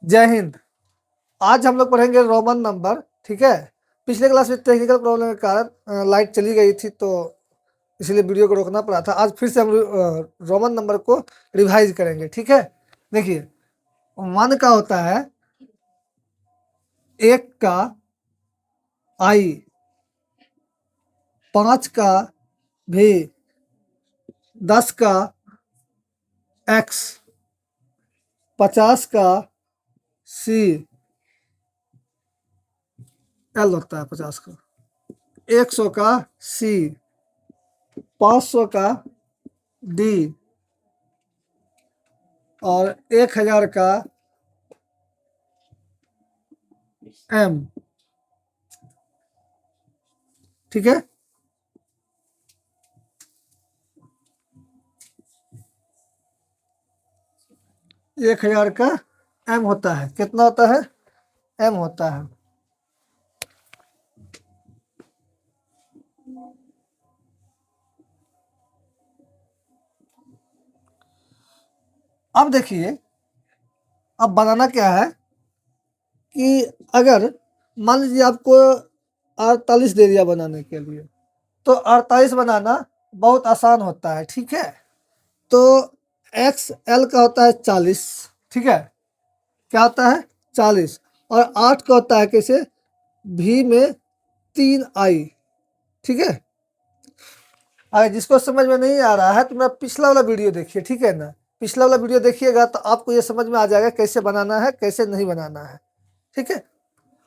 जय हिंद। आज हम लोग पढ़ेंगे रोमन नंबर। ठीक है। पिछले क्लास में टेक्निकल प्रॉब्लम के कारण लाइट चली गई थी, तो इसलिए वीडियो को रोकना पड़ा था। आज फिर से हम रोमन नंबर को रिवाइज करेंगे। ठीक है। देखिए, 1 का होता है 1 का आई, 5 का भी, 10 का एक्स, 50 का सी, एल होता है 50 का, 100 का सी, 500 का डी और 1000 का एम। ठीक है। एक 1000 का एम होता है। कितना होता है? एम होता है। अब देखिए, अब बनाना क्या है कि अगर मान लीजिए आपको 48 दे दिया बनाने के लिए, तो 48 बनाना बहुत आसान होता है। ठीक है। तो एक्स एल का होता है 40। ठीक है। क्या होता है? 40। और 8 का होता है कैसे? भी में 3 आई। ठीक है। अगर जिसको समझ में नहीं आ रहा है तो मेरा पिछला वाला वीडियो देखिए। ठीक है ना। पिछला वाला वीडियो देखिएगा तो आपको ये समझ में आ जाएगा कैसे बनाना है, कैसे नहीं बनाना है। ठीक है।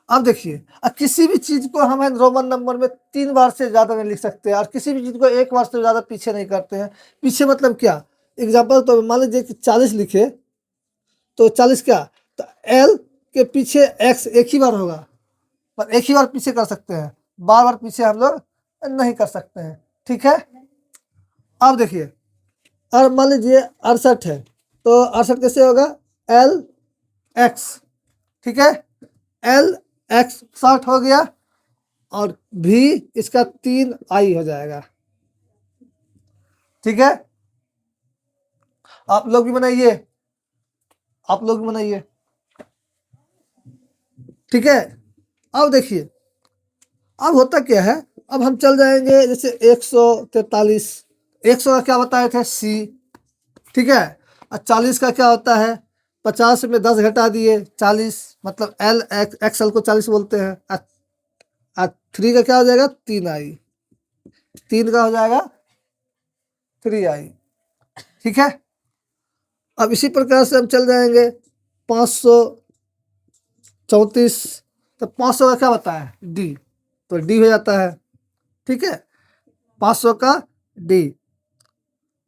अब देखिए, किसी भी चीज को हम रोमन नंबर में 3 बार से ज्यादा नहीं लिख सकते और किसी भी चीज को 1 बार से ज्यादा पीछे नहीं करते हैं। पीछे मतलब क्या? एग्जाम्पल तो मान लीजिए कि 40 लिखे, तो 40 क्या? तो एल के पीछे एक्स एक ही बार होगा, पर एक ही बार पीछे कर सकते हैं, बार बार पीछे हम लोग नहीं कर सकते हैं। ठीक है। अब देखिए, और मान लीजिए 68 है, तो 68 कैसे होगा? L x. ठीक है। एल एक्स 60 हो गया और भी इसका 3 आई हो जाएगा। ठीक है। आप लोग भी बनाइए, आप लोग भी बनाइए। ठीक है। अब देखिए, अब होता क्या है, अब हम चल जाएंगे जैसे 143। 100 का क्या बताए थे? सी। ठीक है। और 40 का क्या होता है? 50 में 10 घटा दिए 40, मतलब एल एक्सएल को 40 बोलते हैं। और 3 का क्या हो जाएगा? 3 आई। 3 का हो जाएगा 3 आई। ठीक है। अब इसी प्रकार से हम चल जाएंगे 534। तो 500 का क्या बताया? डी। तो डी हो जाता है। ठीक है। 500 का डी।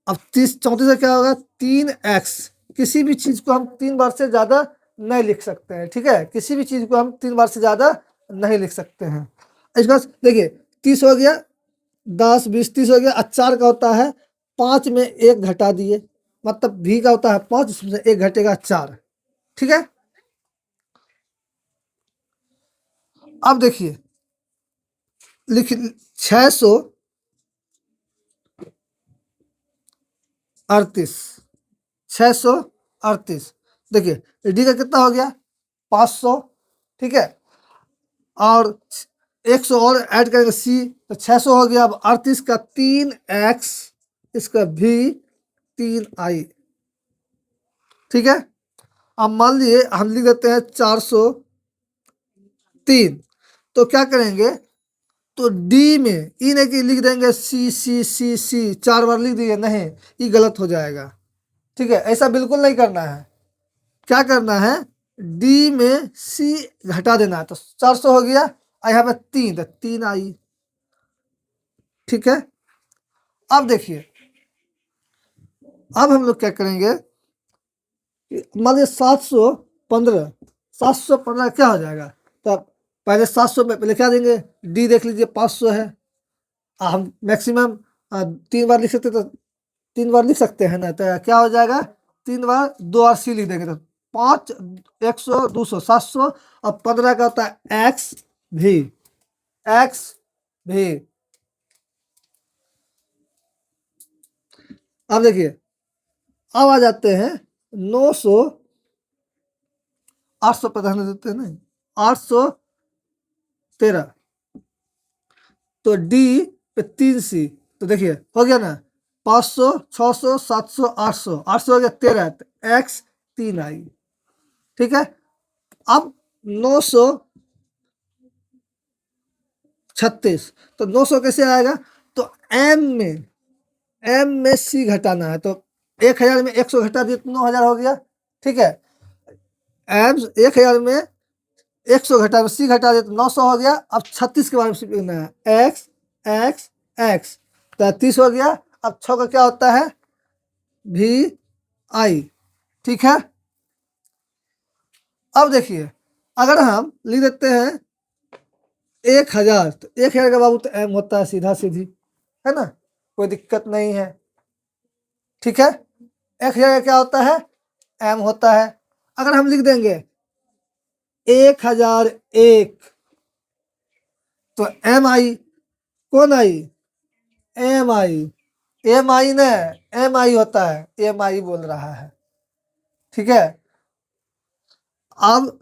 अब 34 का क्या होगा? 3x। किसी भी चीज को हम 3 बार से ज्यादा नहीं लिख सकते हैं। ठीक है। किसी भी चीज को हम 3 बार से ज्यादा नहीं लिख सकते हैं। इसके बाद देखिए, 30 हो गया, 10 20 30 हो गया। और 4 का होता है 5 में 1 घटा दिए, मतलब भी का होता है 5, उसमें 1 घटेगा 4। ठीक है। अब देखिए, लिख 638। 638। देखिए, डी का कितना हो गया? 500। ठीक है। और 100 और ऐड करेंगे सी, तो 600 हो गया। अब 38 का 3x, इसका भी 3i। ठीक है। अब मान लिए हम लिख देते हैं 403। तो क्या करेंगे? तो डी में ई नहीं कि लिख देंगे सी सी सी सी, 4 बार लिख दिए, नहीं, ये गलत हो जाएगा। ठीक है। ऐसा बिल्कुल नहीं करना है। क्या करना है? डी में सी घटा देना है। तो 400 हो गया, यहाँ पे 3, तो 3 आई। ठीक है। अब देखिए, अब हम लोग क्या करेंगे, मान लीजिए 715। 715 क्या हो जाएगा? तो पहले 700 में पहले क्या देंगे? डी देख लीजिए 500 है। हम मैक्सिमम 3 बार लिख सकते, तो 3 बार लिख सकते हैं ना। तो क्या हो जाएगा? 3 बार 2 बार सी लिख देंगे, तो 5 100 200 700। और 15 का होता है एक्स भी। एक्स भी। अब देखिए, अब आ जाते हैं 900 800 प्राधान्य देते हैं ना, 813, तो डी पे 3C, तो देखिए हो गया ना, 500, 600, 700, 800, 800 हो गया 13, तो एक्स 3 आई। ठीक है, अब 936, तो 900 कैसे आएगा, तो एम में सी घटाना है, तो 1000 में 100 घटा दिए तो 9000 हो गया। ठीक है, एम 1000 में 100 घटा सी घटा दिए तो 900 हो गया। अब 36 के बारे में सीखना है, एक्स एक्स एक्स, 33 हो गया। अब 6 का क्या होता है, भी आई। ठीक है, अब देखिए अगर हम लिख देते हैं 1000, तो 1000 का बाबू तो एम होता है सीधा सीधी, है ना, कोई दिक्कत नहीं है। ठीक है, 1000 का क्या होता है, एम होता है। अगर हम लिख देंगे 1001, तो एम आई, कौन आई, एम आई, एम आई ने एम आई होता है, एम आई बोल रहा है। ठीक है, अब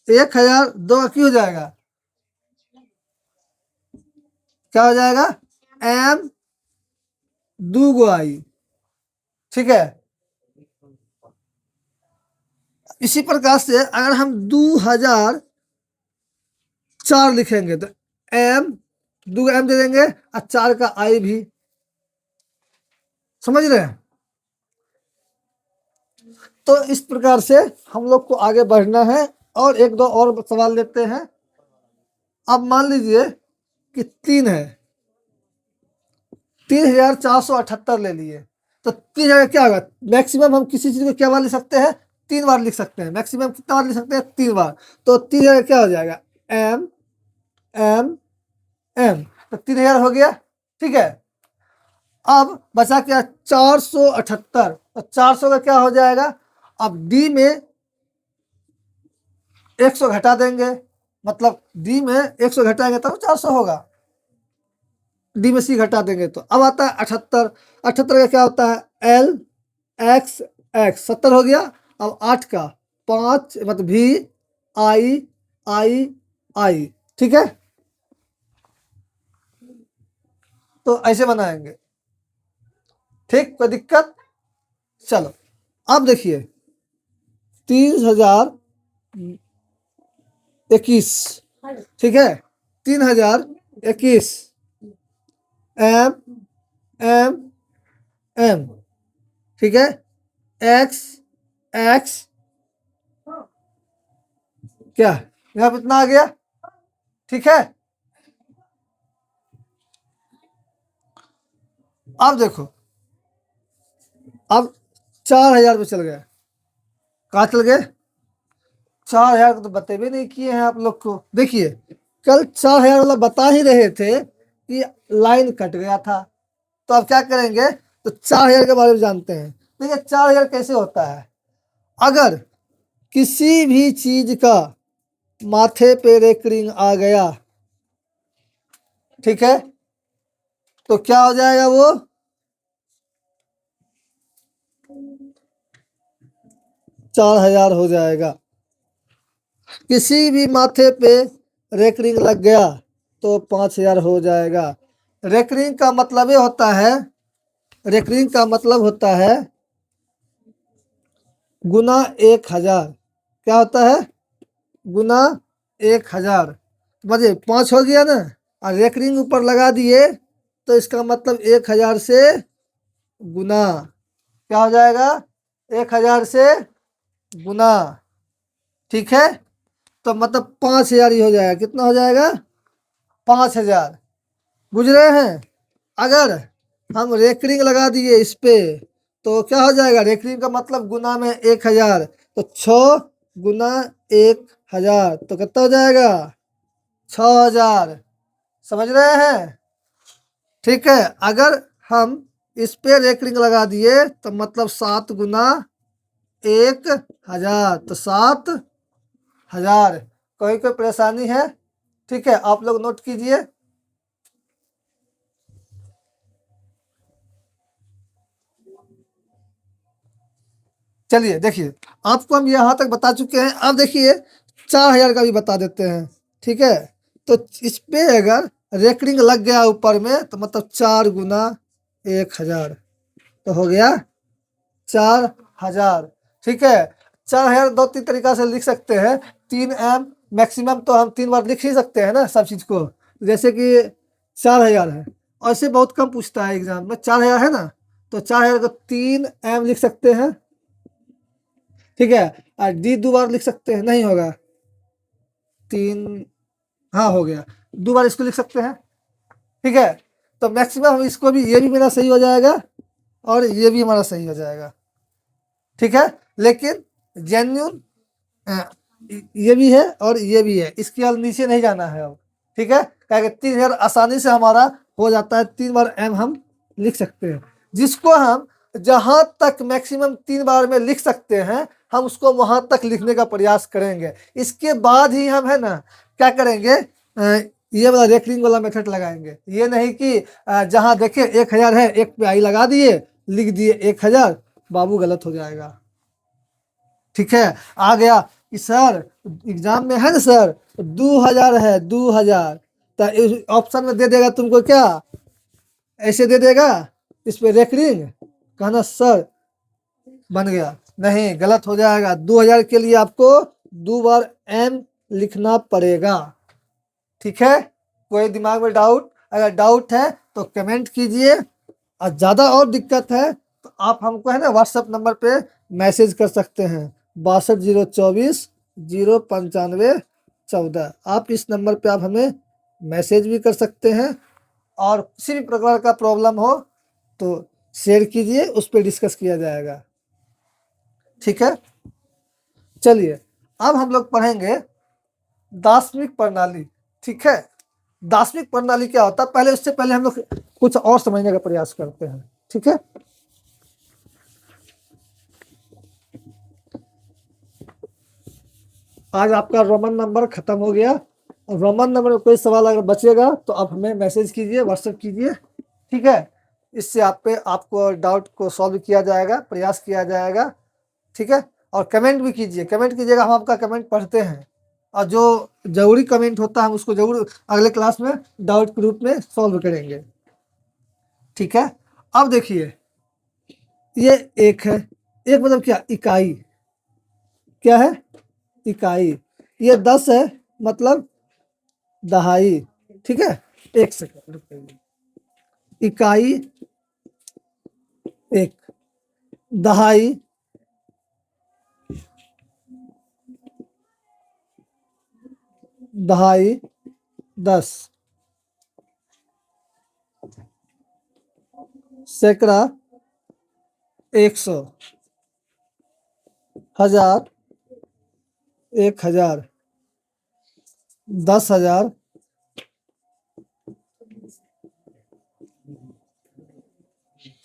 1000 2 का क्यों हो जाएगा, क्या हो जाएगा, एम 2 गो आई। ठीक है, इसी प्रकार से अगर हम 2004 लिखेंगे तो एम 2 एम दे देंगे और 4 का आई भी, समझ रहे हैं। तो इस प्रकार से हम लोग को आगे बढ़ना है, और एक दो और सवाल लेते हैं। अब मान लीजिए कि 3 है, 3478 ले लिए, तो 3000 क्या होगा, मैक्सिमम हम किसी चीज को क्या बार लिख सकते हैं, 3 बार लिख सकते हैं। मैक्सिमम कितना बार लिख सकते हैं, 3 बार। तो 3000 क्या हो जाएगा, एम एम एम, तो 3000 हो गया। ठीक है, अब बचा क्या, 478, तो 400 का क्या हो जाएगा, अब डी में 100 घटा देंगे, मतलब डी में 100 घटाएंगे तब 400 होगा, डी में सी घटा देंगे। तो अब आता है 78, 78 का क्या होता है, एल एक्स एक्स, 70 हो गया। अब 8 का 5, मतलब भी आई आई आई। ठीक है, तो ऐसे बनाएंगे। ठीक, कोई दिक्कत, चलो अब देखिए 3021, ठीक है, 3021, एम एम एम, ठीक है, एक्स एक्स, क्या यहाँ पे इतना आ गया। ठीक है, अब देखो, अब 4000 पे चल गए, कहाँ चल गए, 4000 को तो बतेबे नहीं किए हैं आप लोग को। देखिए कल 4000 वाला बता ही रहे थे कि लाइन कट गया था, तो अब क्या करेंगे, तो 4000 के बारे में जानते हैं। देखिए 4000 कैसे होता है, अगर किसी भी चीज का माथे पे रेकरिंग आ गया, ठीक है, तो क्या हो जाएगा, वो 4000 हो जाएगा। किसी भी माथे पे रेकरिंग लग गया तो 5000 हो जाएगा। रेकरिंग का मतलब ये होता है, रेकरिंग का मतलब होता है गुना 1000, क्या होता है, गुना 1000, समझिए 5 हो गया ना, और रेकरिंग ऊपर लगा दिए तो इसका मतलब 1000 से गुना, क्या हो जाएगा, 1000 से गुना। ठीक है, तो मतलब 5000 ही हो जाएगा, कितना हो जाएगा, 5000। बुझ रहे हैं, अगर हम रेकरिंग लगा दिए इस पे तो क्या हो जाएगा, रेकरिंग का मतलब गुना में 1000, तो 6 गुना 1000 तो कितना हो जाएगा, 6000। समझ रहे हैं। ठीक है, अगर हम इस पे रेकरिंग लगा दिए तो मतलब 7 गुना 1000, तो 7000। कोई कोई परेशानी है, ठीक है, आप लोग नोट कीजिए। चलिए देखिए, आपको हम यहाँ तक बता चुके हैं। अब देखिए 4000 का भी बता देते हैं, ठीक है। तो इस पे अगर रेकरिंग लग गया ऊपर में तो मतलब 4 गुना 1000 तो हो गया 4000, ठीक है। 4000 दो तीन तरीका से लिख सकते हैं। 3m मैक्सिमम तो हम 3 बार लिख ही सकते हैं ना सब चीज को, जैसे कि 4000 है और ऐसे बहुत कम पूछता है एग्जाम में। 4000 है ना, तो 4000 को 3m लिख सकते हैं, ठीक है। और d 2 बार लिख सकते हैं, नहीं होगा 3, हाँ हो गया 2 बार इसको लिख सकते हैं, ठीक है। तो मैक्सिमम हम इसको भी, ये भी मेरा सही हो जाएगा और ये भी हमारा सही हो जाएगा, ठीक है। लेकिन जेन्यून ये भी है और ये भी है, इसके और नीचे नहीं जाना है अब, ठीक है। क्या 3000 आसानी से हमारा हो जाता है, 3 बार m हम लिख सकते हैं। जिसको हम जहां तक मैक्सिमम 3 बार में लिख सकते हैं हम उसको वहां तक लिखने का प्रयास करेंगे। इसके बाद ही हम है ना क्या करेंगे, ये वाला रेकरिंग वाला मेथड लगाएंगे। ये नहीं कि जहां देखे 1000 है, एक पे आई लगा दिए, लिख दिए 1000, बाबू गलत हो जाएगा, ठीक है। आ गया कि सर एग्जाम में है ना सर 2000 है, 2000 तो ऑप्शन में दे देगा तुमको क्या, ऐसे दे देगा इस पे रेकरिंग, कहना सर बन गया, नहीं गलत हो जाएगा। 2000 के लिए आपको 2 बार m लिखना पड़ेगा, ठीक है। कोई दिमाग में डाउट, अगर डाउट है तो कमेंट कीजिए, और ज़्यादा और दिक्कत है तो आप हमको है ना व्हाट्सएप नंबर पे मैसेज कर सकते हैं 62 024 095 14। आप इस नंबर पे आप हमें मैसेज भी कर सकते हैं, और किसी भी प्रकार का प्रॉब्लम हो तो शेयर कीजिए, उस पर डिस्कस किया जाएगा, ठीक है। चलिए अब हम लोग पढ़ेंगे दार्शनिक प्रणाली, ठीक है। दार्शनिक प्रणाली क्या होता है, पहले उससे पहले हम लोग कुछ और समझने का प्रयास करते हैं, ठीक है। आज आपका रोमन नंबर खत्म हो गया, और रोमन नंबर में कोई सवाल अगर बचेगा तो आप हमें मैसेज कीजिए, व्हाट्सएप कीजिए, ठीक है। इससे आपको डाउट को सॉल्व किया जाएगा, प्रयास किया जाएगा, ठीक है। और कमेंट भी कीजिए, कमेंट कीजिएगा, हम आपका कमेंट पढ़ते हैं, और जो जरूरी कमेंट होता है हम उसको जरूर अगले क्लास में डाउट के रूप में सॉल्व करेंगे, ठीक है। अब देखिए ये एक है, एक मतलब क्या, इकाई, क्या है, इकाई। ये 10 है मतलब दहाई, ठीक है। एक सेकंड रुकिए, इकाई एक, दहाई दहाई 10, सैकड़ा 100, हजार 1000, 10,000,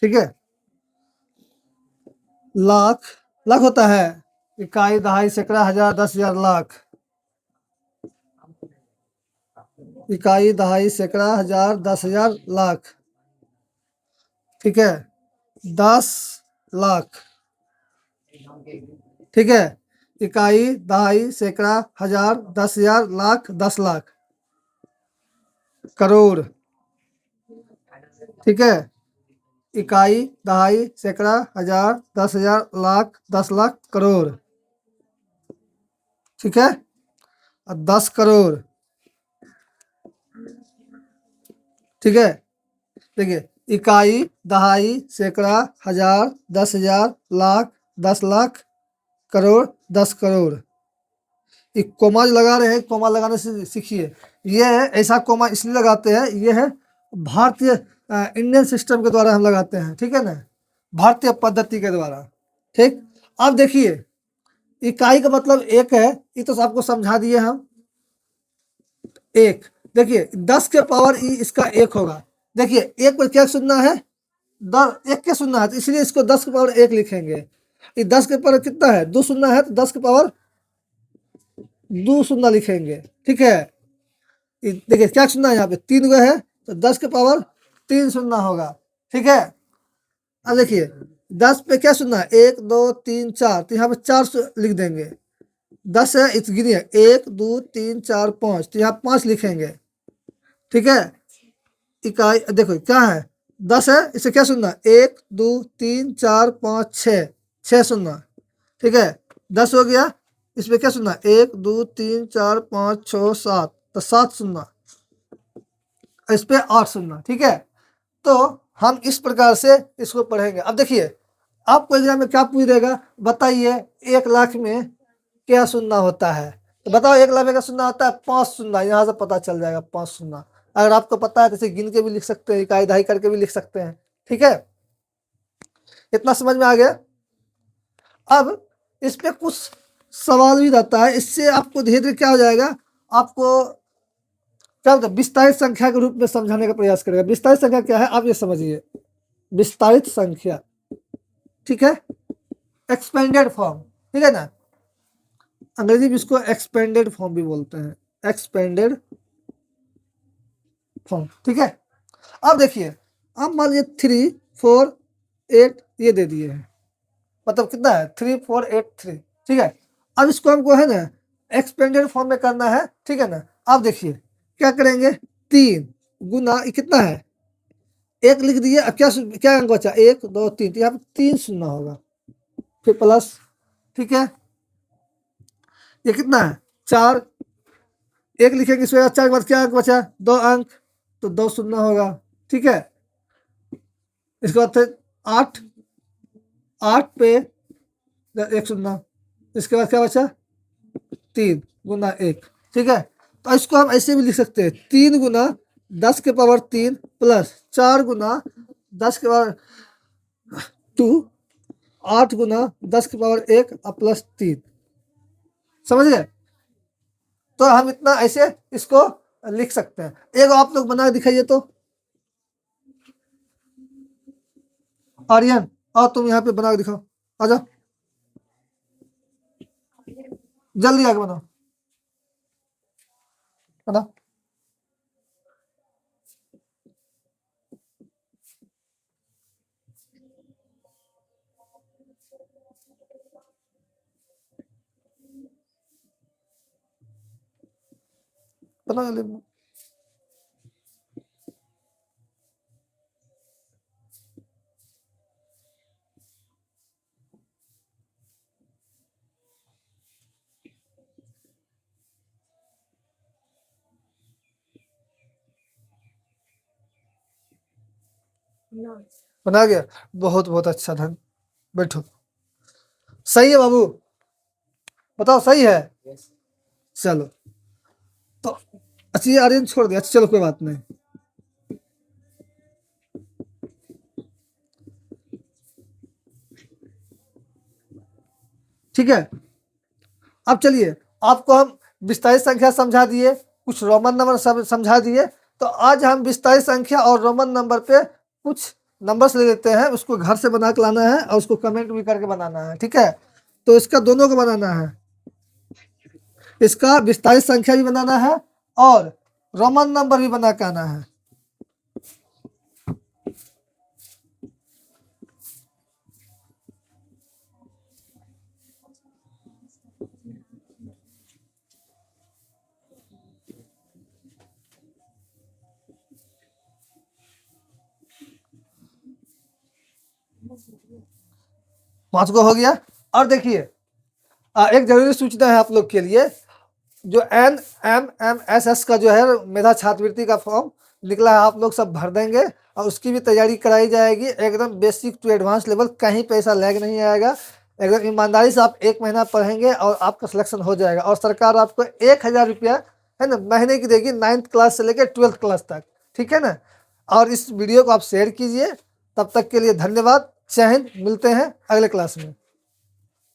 ठीक है। लाख, लाख होता है इकाई दहाई सैकड़ा हजार 10,000 लाख, इकाई दहाई सैकड़ा हजार 10,000 लाख, ठीक है। 10 लाख, ठीक है। इकाई दहाई सैकड़ा हजार 10,000 लाख, 10 लाख, करोड़, ठीक है। इकाई दहाई सैकड़ा हजार 10,000 लाख, 10 लाख, करोड़, ठीक है। और 10 करोड़, ठीक है। देखिए इकाई दहाई सैकड़ा हजार 10,000 लाख, 10 लाख, करोड़, 10 करोड़। एक कोमा जो लगा रहे हैं, कोमा लगाने से सीखिए। ये है, ऐसा कोमा इसलिए लगाते हैं, ये है भारतीय इंडियन सिस्टम के द्वारा हम लगाते हैं, ठीक है ना, भारतीय पद्धति के द्वारा, ठीक। अब देखिए इकाई का मतलब एक है, ये तो आपको समझा दिए हम, एक। देखिए 10 के पावर ई इसका एक होगा, देखिए एक पर क्या सुनना है, एक के सुनना है, तो इसलिए इसको 10 के पावर एक लिखेंगे। ये 10 के पावर कितना है, 2 सुनना है, तो 10 के पावर 2 सुनना लिखेंगे, ठीक है। देखिए क्या सुनना है, यहाँ पे 3 गो है तो 10 के पावर 3 सुनना होगा, ठीक है। अब देखिए 10 पे क्या सुनना है, 1 2 3 4, तो यहाँ पे 4 लिख देंगे। 10 है, इस गिनिए 1 2 3 4 5, तो यहाँ 5 लिखेंगे। ठीक है, इकाई देखो क्या है, 10 है, इसे क्या सुनना, 1 2 3 4 5 6, 6 सुनना। ठीक है, 10 हो गया, इसमें क्या सुनना, 1 2 3 4 5 6 7, तो 7 सुनना। इस पे 8 सुनना। ठीक है, तो हम इस प्रकार से इसको पढ़ेंगे। अब देखिए आपको एग्जाम में क्या पूछ देगा, बताइए 1 लाख में क्या सुनना होता है, तो बताओ 1 लाख में क्या सुनना होता है, 5 सुनना। यहाँ से पता चल जाएगा 5 सुनना। अगर आपको पता है तो इसे गिन के भी लिख सकते हैं, इकाई दहाई करके भी लिख सकते हैं। ठीक है, इतना समझ में आ गया। अब इस पे कुछ सवाल भी रहता है, इससे आपको धीरे धीरे क्या हो जाएगा, आपको क्या होता है, विस्तारित संख्या के रूप में समझाने का प्रयास करेगा। विस्तारित संख्या क्या है आप ये समझिए, विस्तारित संख्या। ठीक है, एक्सपेंडेड फॉर्म। ठीक है ना, अंग्रेजी में इसको एक्सपेंडेड फॉर्म भी बोलते हैं, एक्सपेंडेड फॉर्म। ठीक है, अब देखिए, अब मान लीजिए 3 4 8 ये दे दिए हैं, मतलब कितना है 3 4 8 3। ठीक है, अब इसको हमको है ना एक्सपेंडेड फॉर्म में करना है। ठीक है ना, अब देखिए क्या करेंगे, 3 गुना ये कितना है, 1 लिख दिए। अब क्या अंक बचा, 1 2 3, तो यहाँ पे 3 सुनना होगा, फिर प्लस। ठीक है, ये कितना है 4, 1 लिखेंगे, इसमें 4 के बाद क्या अंक बचा, 2 अंक, तो 2 सुनना होगा। ठीक है, इसके बाद फिर 8, 8 पे 1 सुनना, इसके बाद क्या बचा 3 गुना 1। ठीक है, तो इसको हम ऐसे भी लिख सकते हैं, 3 गुना 10 के पावर 3 प्लस 4 गुना 10 के पावर 2, 8 गुना 10 के पावर 1 और प्लस 3। समझ गए, तो हम इतना ऐसे इसको लिख सकते हैं। एक आप लोग बना के दिखाइए तो, आर्यन और तुम यहाँ पे बना के दिखाओ, आ जाओ जल्दी आगे बनाओ, बनाओ। बनाओ जल्दी बनाओ। बना गया, बहुत बहुत अच्छा, धन बैठो। सही है बाबू, बताओ सही है। चलो, तो अच्छा ये आर्यन छोड़ दिया, अच्छा चलो कोई बात नहीं। ठीक है, अब चलिए आपको हम विस्तारित संख्या समझा दिए, कुछ रोमन नंबर समझा दिए, तो आज हम विस्तारित संख्या और रोमन नंबर पे कुछ नंबर्स ले लेते हैं, उसको घर से बना के लाना है और उसको कमेंट भी करके बनाना है। ठीक है, तो इसका दोनों को बनाना है, इसका विस्तारित संख्या भी बनाना है और रोमन नंबर भी बना के आना है। पांच को हो गया। और देखिए एक जरूरी सूचना है आप लोग के लिए, जो NMMSS का जो है मेधा छात्रवृत्ति का फॉर्म निकला है, आप लोग सब भर देंगे और उसकी भी तैयारी कराई जाएगी, एकदम बेसिक टू एडवांस लेवल, कहीं पैसा लैग नहीं आएगा। एकदम ईमानदारी से आप 1 महीना पढ़ेंगे और आपका सिलेक्शन हो जाएगा। और सरकार आपको 1000 रुपया है ना महीने की देगी, 9th क्लास से लेकर 12th क्लास तक। ठीक है ना, और इस वीडियो को आप शेयर कीजिए। तब तक के लिए धन्यवाद, जय हिंद, मिलते हैं अगले क्लास में।